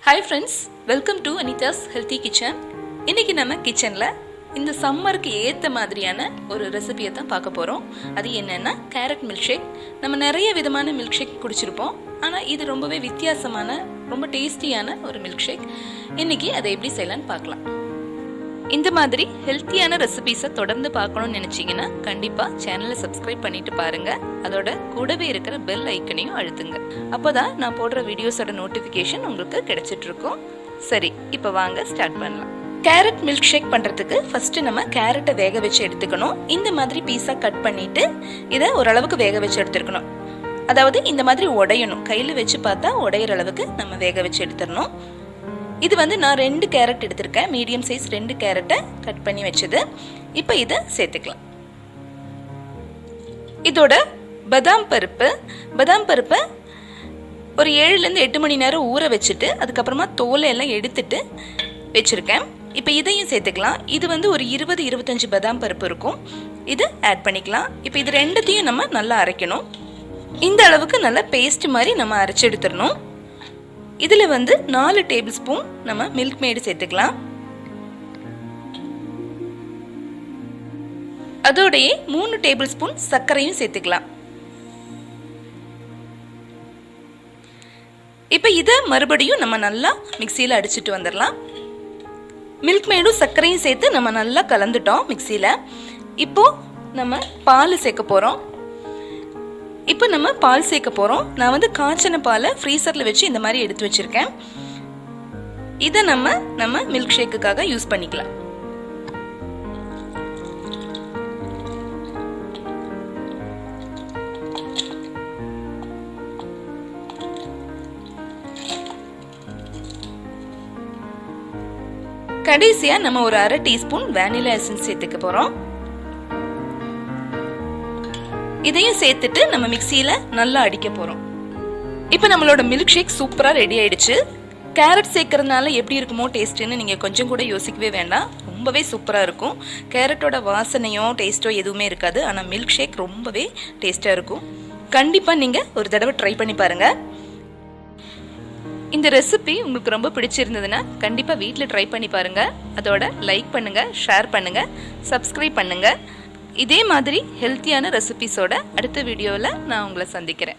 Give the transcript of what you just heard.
Hi friends, welcome to Anita's Healthy Kitchen. இன்னைக்கு நம்ம கிச்சன்ல இந்த சம்மருக்கு ஏத்த மாதிரியான ஒரு ரெசிபியை தான் பார்க்க போறோம். அது என்னன்னா கேரட் மில்க் ஷேக். நம்ம நிறைய விதமான மில்க் ஷேக் குடிச்சிருப்போம். ஆனா இது ரொம்பவே வித்தியாசமான ரொம்ப டேஸ்டியான ஒரு மில்க் ஷேக். இன்னைக்கு அதை எப்படி செய்யலாம்னு பார்க்கலாம். இந்த மாதிரி ஹெல்த்தியான ரெசிபிஸை தொடர்ந்து பார்க்கணும்னு நினைச்சீங்கன்னா கண்டிப்பா சேனலை சப்ஸ்கிரைப் பண்ணிட்டு பாருங்க. அதோட கூடவே இருக்கிற பெல் ஐக்கனையும் அழுத்துங்க. அப்போதான் நான் போடுற வீடியோஸோட நோட்டிபிகேஷன் உங்களுக்கு கிடைச்சிட்டு இருக்கும். சரி, இப்போ வாங்க ஸ்டார்ட் பண்ணலாம். கேரட் மில்க் ஷேக் பண்றதுக்கு ஃபர்ஸ்ட் நம்ம கேரட்டை வேக வச்சு எடுத்துக்கணும். இந்த மாதிரி பீஸா கட் பண்ணிட்டு இதை ஓரளவுக்கு வேக வச்சு எடுத்துக்கணும். அதாவது இந்த மாதிரி உடையணும், கையில வச்சு பார்த்தா உடையிற அளவுக்கு நம்ம வேக வச்சு எடுத்துடணும். இது நான் 2 கேரட் எடுத்திருக்கேன். மீடியம் சைஸ் 2 கேரட்டை கட் பண்ணி வச்சது. இப்போ இதை சேர்த்துக்கலாம். இதோட பாதாம் பருப்பை ஒரு 7லேருந்து 8 மணி நேரம் ஊற வச்சுட்டு அதுக்கப்புறமா தோலை எல்லாம் எடுத்துட்டு வச்சிருக்கேன். இப்போ இதையும் சேர்த்துக்கலாம். இது ஒரு 20-25 பாதாம் பருப்பு இருக்கும். இது ஆட் பண்ணிக்கலாம். இப்போ இது ரெண்டுத்தையும் நம்ம நல்லா அரைக்கணும். இந்த அளவுக்கு நல்லா பேஸ்ட் மாதிரி நம்ம அரைச்சி எடுத்துடணும். இதுல 4 டேபிள் ஸ்பூன் நம்ம மில்க் மேடு சேர்த்துக்கலாம். அதோடயே 3 டேபிள் ஸ்பூன் சர்க்கரையும் சேர்த்துக்கலாம். இப்ப இத மறுபடியும் நம்ம நல்லா மிக்சியில அடிச்சிட்டு வந்துடலாம். மில்க் மேடும் சர்க்கரையும் சேர்த்து நம்ம நல்லா கலந்துட்டோம் மிக்சியில. இப்போ நம்ம பால் சேர்க்க போறோம். இப்போ நம்ம பால் சேர்க்க போறோம். நான் காய்ச்சின பாலை ஃப்ரீசர்ல வச்சு இந்த மாதிரி எடுத்து வச்சிருக்கேன். இதை நம்ம மில்க் ஷேக்குக்காக யூஸ் பண்ணிக்கலாம். கடைசியா நம்ம ஒரு 1/2 டீஸ்பூன் வானிலா எசன்ஸ் சேர்த்துக்க போறோம். இதையும் சேர்த்துட்டு நம்ம மிக்சியில நல்லா அடிக்க போறோம். இப்போ நம்மளோட மில்க் ஷேக் சூப்பரா ரெடி ஆயிடுச்சு. கேரட் சேர்க்கறதுனால எப்படி இருக்குமோ டேஸ்ட்னு நீங்க கொஞ்சம் கூட யோசிக்கவே வேண்டாம். ரொம்பவே சூப்பரா இருக்கும். கேரட்டோட வாசனையோ டேஸ்டோ எதுவுமே இருக்காது. ஆனா மில்க் ஷேக் ரொம்பவே டேஸ்டா இருக்கும். கண்டிப்பா நீங்க ஒரு தடவை ட்ரை பண்ணி பாருங்க. இந்த ரெசிபி உங்களுக்கு ரொம்ப பிடிச்சிருந்ததுன்னா கண்டிப்பா வீட்ல ட்ரை பண்ணி பாருங்க. அதோட லைக் பண்ணுங்க, ஷேர் பண்ணுங்க, சப்ஸ்கிரைப் பண்ணுங்க. இதே மாதிரி ஹெல்த்தியான ரெசிபிஸோட அடுத்த வீடியோவில் நான் உங்களை சந்திக்கிறேன்.